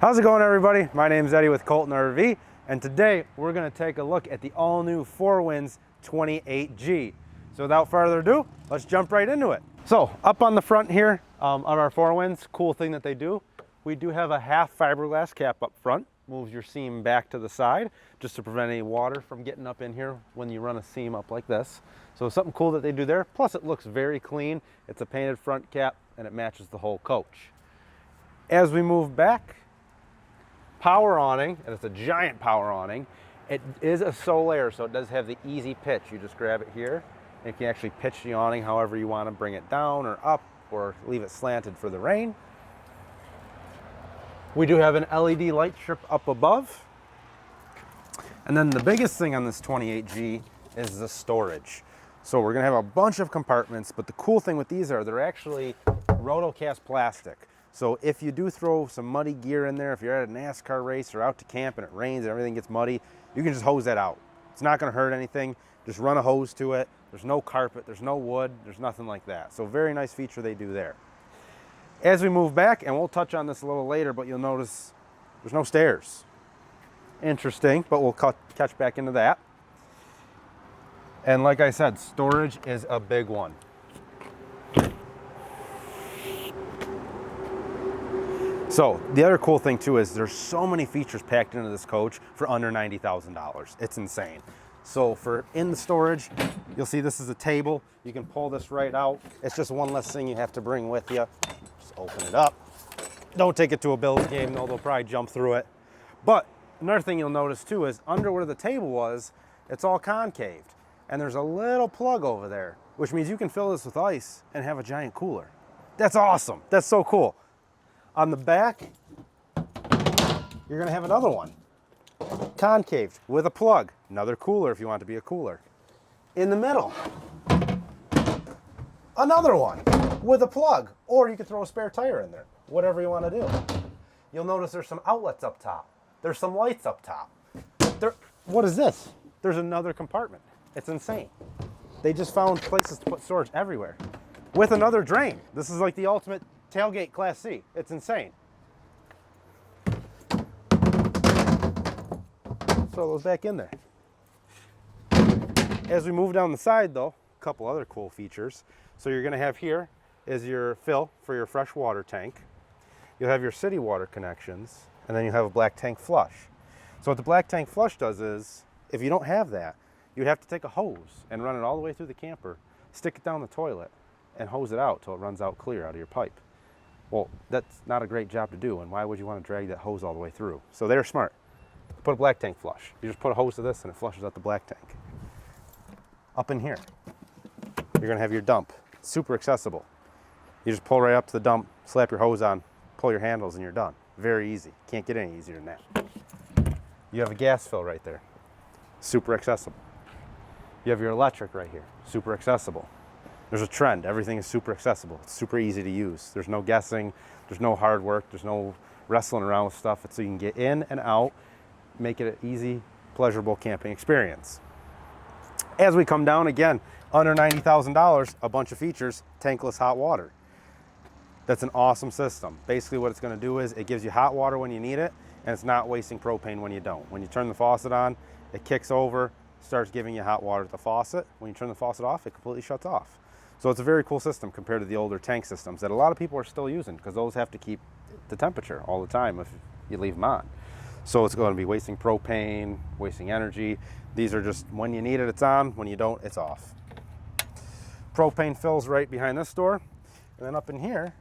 How's it going, everybody? My name's Eddie with Colton RV, and today we're going to take a look at the all-new 4Winds 28G. So without further ado, let's jump right into it. So up on the front here of our 4Winds, cool thing that they do, we do have a half fiberglass cap up front. Moves your seam back to the side just to prevent any water from getting up in here when you run a seam up like this. So something cool that they do there. Plus it looks very clean. It's a painted front cap and it matches the whole coach. As we move back, power awning, and it's a giant power awning. It is a Solaire, so it does have the easy pitch. You just grab it here, and you can actually pitch the awning however you want to, bring it down or up, or leave it slanted for the rain. We do have an LED light strip up above. And then the biggest thing on this 28G is the storage. So we're gonna have a bunch of compartments, but the cool thing with these are they're actually rotocast plastic. So if you do throw some muddy gear in there, if you're at a NASCAR race or out to camp and it rains and everything gets muddy, you can just hose that out. It's not gonna hurt anything. Just run a hose to it. There's no carpet, there's no wood, there's nothing like that. So very nice feature they do there. As we move back, and we'll touch on this a little later, but you'll notice there's no stairs. Interesting, but we'll catch back into that. And like I said, storage is a big one. So the other cool thing too is there's so many features packed into this coach for under $90,000. It's insane. So for in the storage, you'll see this is a table. You can pull this right out. It's just one less thing you have to bring with you. Just open it up. Don't take it to a Bills game though, they'll probably jump through it. But another thing you'll notice too is under where the table was, it's all concaved. And there's a little plug over there, which means you can fill this with ice and have a giant cooler. That's awesome. That's so cool. On the back, you're gonna have another one. Concaved with a plug. Another cooler if you want it to be a cooler. In the middle, another one with a plug. Or you could throw a spare tire in there. Whatever you wanna do. You'll notice there's some outlets up top. There's some lights up top. What is this? There's another compartment. It's insane. They just found places to put storage everywhere. With another drain. This is like the ultimate tailgate Class C. It's insane. Throw those back in there. As we move down the side though, a couple other cool features. So you're gonna have here is your fill for your fresh water tank. You'll have your city water connections, and then you have a black tank flush. So what the black tank flush does is, if you don't have that, you'd have to take a hose and run it all the way through the camper, stick it down the toilet, and hose it out till it runs out clear out of your pipe. Well, that's not a great job to do, and why would you want to drag that hose all the way through? So they're smart. Put a black tank flush. You just put a hose to this and it flushes out the black tank. Up in here, you're gonna have your dump. Super accessible. You just pull right up to the dump, slap your hose on, pull your handles, and you're done. Very easy. Can't get any easier than that. You have a gas fill right there. Super accessible. You have your electric right here. Super accessible. There's a trend. Everything is super accessible. It's super easy to use. There's no guessing. There's no hard work. There's no wrestling around with stuff. It's so you can get in and out, make it an easy, pleasurable camping experience. As we come down again, under $90,000, a bunch of features, tankless hot water. That's an awesome system. Basically what it's gonna do is it gives you hot water when you need it, and it's not wasting propane when you don't. When you turn the faucet on, it kicks over, starts giving you hot water at the faucet. When you turn the faucet off, it completely shuts off. So it's a very cool system compared to the older tank systems that a lot of people are still using, because those have to keep the temperature all the time if you leave them on. So it's going to be wasting propane, wasting energy. These are just, when you need it, it's on. When you don't, it's off. Propane fills right behind this door. And then up in here,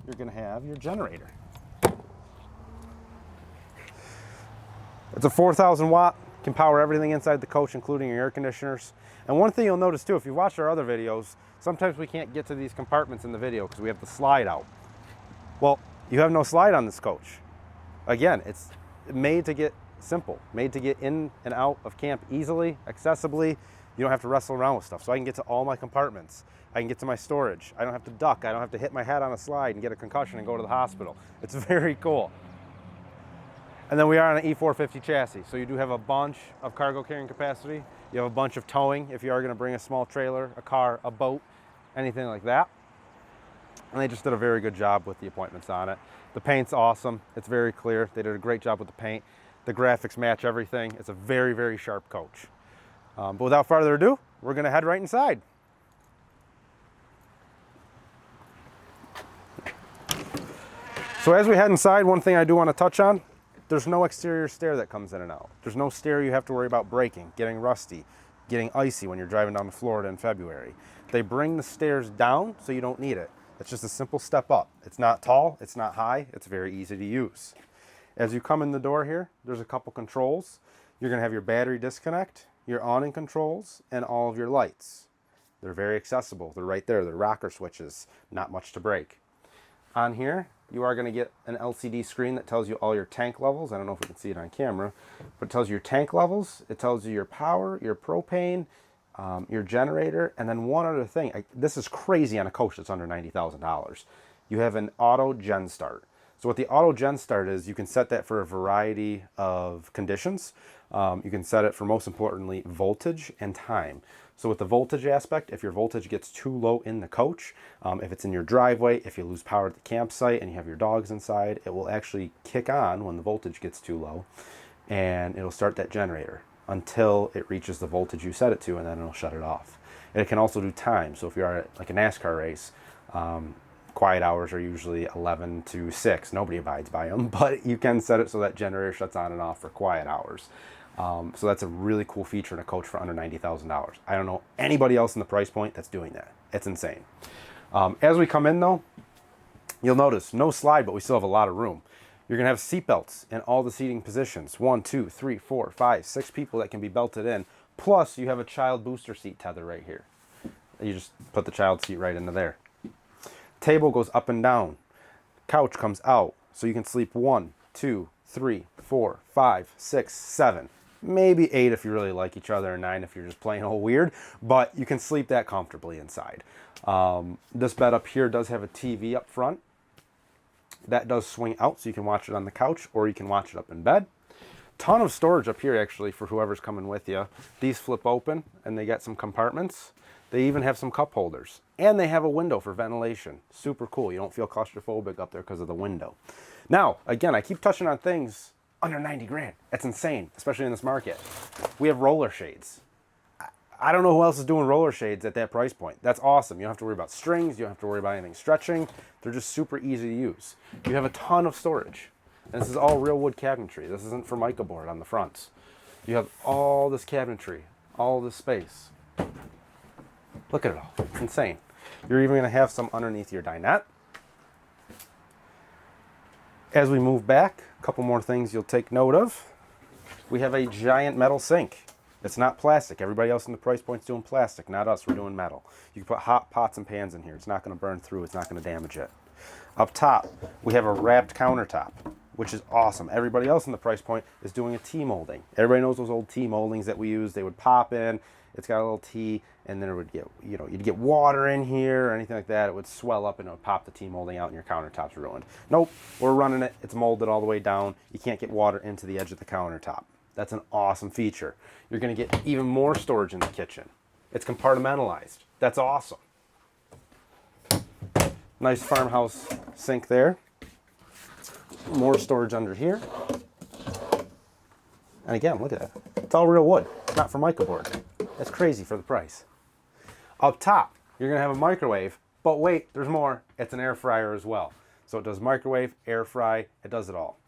you're going to have your generator. It's a 4,000 watt, can power everything inside the coach, including your air conditioners. And one thing you'll notice too, if you watch our other videos, sometimes we can't get to these compartments in the video because we have the slide out. Well, you have no slide on this coach. Again, it's made to get simple, made to get in and out of camp easily, accessibly. You don't have to wrestle around with stuff. So I can get to all my compartments. I can get to my storage. I don't have to duck. I don't have to hit my head on a slide and get a concussion and go to the hospital. It's very cool. And then we are on an E450 chassis. So you do have a bunch of cargo carrying capacity. You have a bunch of towing if you are going to bring a small trailer, a car, a boat, anything like that. And they just did a very good job with the appointments on it. The paint's awesome. It's very clear. They did a great job with the paint. The graphics match everything. It's a very, very sharp coach. But without further ado, we're going to head right inside. So as we head inside, one thing I do want to touch on, there's no exterior stair that comes in and out. There's no stair you have to worry about breaking, getting rusty, getting icy when you're driving down to Florida in February. They bring the stairs down so you don't need it. It's just a simple step up. It's not tall, it's not high, it's very easy to use. As you come in the door here, there's a couple controls. You're going to have your battery disconnect, your awning controls, and all of your lights. They're very accessible. They're right there. They're rocker switches. Not much to break. On here, you are going to get an LCD screen that tells you all your tank levels. I don't know if we can see it on camera, but it tells you your tank levels. It tells you your power, your propane, your generator, and then one other thing. This is crazy on a coach that's under $90,000. You have an auto gen start. So what the auto gen start is, you can set that for a variety of conditions. You can set it for, most importantly, voltage and time. So with the voltage aspect, if your voltage gets too low in the coach, if it's in your driveway, if you lose power at the campsite and you have your dogs inside, it will actually kick on when the voltage gets too low, and it'll start that generator until it reaches the voltage you set it to, and then it'll shut it off. And it can also do time. So if you're at like a NASCAR race, quiet hours are usually 11 to 6. Nobody abides by them, but you can set it so that generator shuts on and off for quiet hours. So that's a really cool feature in a coach for under $90,000. I don't know anybody else in the price point that's doing that. It's insane. As we come in though, you'll notice no slide, but we still have a lot of room. You're gonna have seat belts in all the seating positions. 1, 2, 3, 4, 5, 6 people that can be belted in. Plus you have a child booster seat tether right here. You just put the child seat right into there. Table goes up and down. Couch comes out, so you can sleep 1, 2, 3, 4, 5, 6, 7. Maybe 8 if you really like each other, and 9 if you're just plain old weird, but you can sleep that comfortably inside. This bed up here does have a TV up front. That does swing out, so you can watch it on the couch or you can watch it up in bed. Ton of storage up here actually for whoever's coming with you. These flip open and they got some compartments. They even have some cup holders, and they have a window for ventilation. Super cool. You don't feel claustrophobic up there because of the window. Now, again, I keep touching on things under 90 grand. That's insane, especially in this market. We have roller shades. I don't know who else is doing roller shades at that price point. That's awesome. You don't have to worry about strings. You don't have to worry about anything stretching. They're just super easy to use. You have a ton of storage. And this is all real wood cabinetry. This isn't Formica board on the fronts. You have all this cabinetry, all this space. Look at it all. It's insane. You're even going to have some underneath your dinette. As we move back, a couple more things you'll take note of. We have a giant metal sink. It's not plastic. Everybody else in the price point's doing plastic, not us. We're doing metal. You can put hot pots and pans in here. It's not going to burn through. It's not going to damage it. Up top, we have a wrapped countertop, which is awesome. Everybody else in the price point is doing a T-molding. Everybody knows those old T-moldings that we use. They would pop in. It's got a little T, and then it would get, you'd get water in here or anything like that. It would swell up and it would pop the T-molding out and your countertop's ruined. Nope, we're running it. It's molded all the way down. You can't get water into the edge of the countertop. That's an awesome feature. You're going to get even more storage in the kitchen. It's compartmentalized. That's awesome. Nice farmhouse sink there. More storage under here. And again, look at that. It's all real wood. It's not Formica board. That's crazy for the price. Up top, you're going to have a microwave, but wait, there's more. It's an air fryer as well. So it does microwave, air fry, it does it all.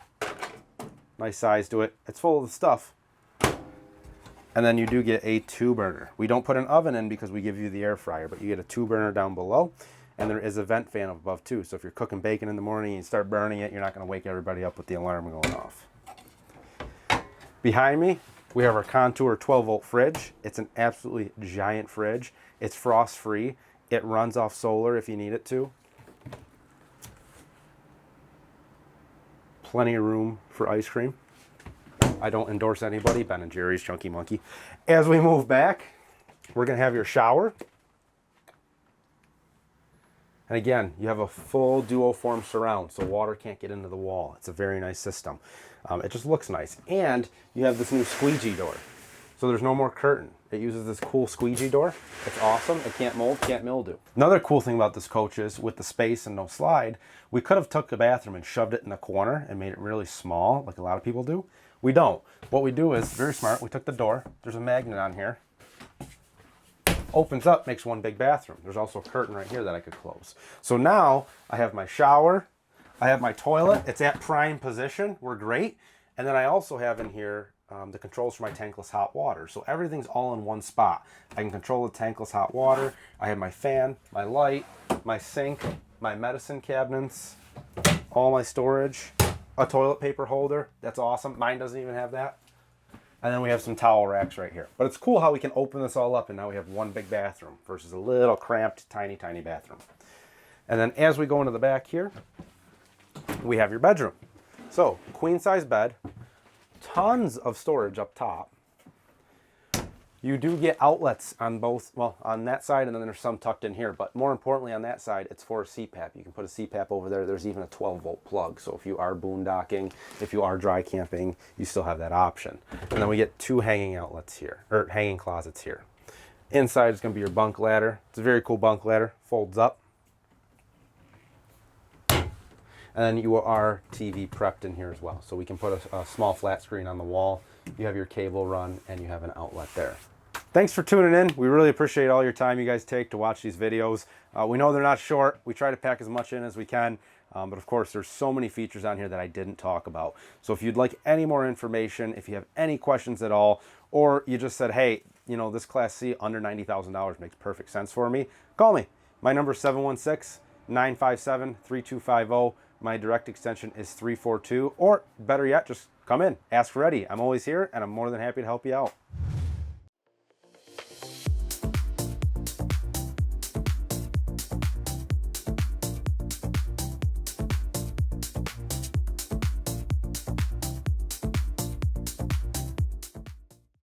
Nice size to it. It's full of the stuff. And then you do get a 2-burner. We don't put an oven in because we give you the air fryer, but you get a 2-burner down below. And there is a vent fan up above too. So if you're cooking bacon in the morning and you start burning it, you're not going to wake everybody up with the alarm going off. Behind me, we have our Contour 12-volt fridge. It's an absolutely giant fridge. It's frost-free. It runs off solar if you need it to. Plenty of room for ice cream. I don't endorse anybody. Ben & Jerry's, Chunky Monkey. As we move back, we're going to have your shower. And again, you have a full duo-form surround, so water can't get into the wall. It's a very nice system. It just looks nice. And you have this new squeegee door. So there's no more curtain. It uses this cool squeegee door. It's awesome. It can't mold, can't mildew. Another cool thing about this coach is with the space and no slide, we could have took the bathroom and shoved it in the corner and made it really small, like a lot of people do. We don't. What we do is very smart. We took the door. There's a magnet on here. Opens up, makes one big bathroom. There's also a curtain right here that I could close. So now I have my shower. I have my toilet. It's at prime position. We're great. And then I also have in here the controls for my tankless hot water. So everything's all in one spot. I can control the tankless hot water. I have my fan, my light, my sink, my medicine cabinets, all my storage, a toilet paper holder. That's awesome. Mine doesn't even have that. And then we have some towel racks right here. But it's cool how we can open this all up and now we have one big bathroom versus a little cramped, tiny, tiny bathroom. And then as we go into the back here, we have your bedroom. So queen size bed, tons of storage up top. You do get outlets on both, well, on that side, and then there's some tucked in here. But more importantly, on that side, it's for a CPAP. You can put a CPAP over there. There's even a 12-volt plug. So if you are boondocking, if you are dry camping, you still have that option. And then we get two hanging outlets here, or hanging closets here. Inside is going to be your bunk ladder. It's a very cool bunk ladder. Folds up. And then you are TV prepped in here as well. So we can put a small flat screen on the wall. You have your cable run and you have an outlet there. Thanks for tuning in. We really appreciate all your time you guys take to watch these videos. We know they're not short. We try to pack as much in as we can. But of course, there's so many features on here that I didn't talk about. So if you'd like any more information, if you have any questions at all, or you just said, hey, you know, this Class C under $90,000 makes perfect sense for me, call me. My number is 716-957-3250. My direct extension is 342, or better yet, just come in, ask for Eddie. I'm always here, and I'm more than happy to help you out.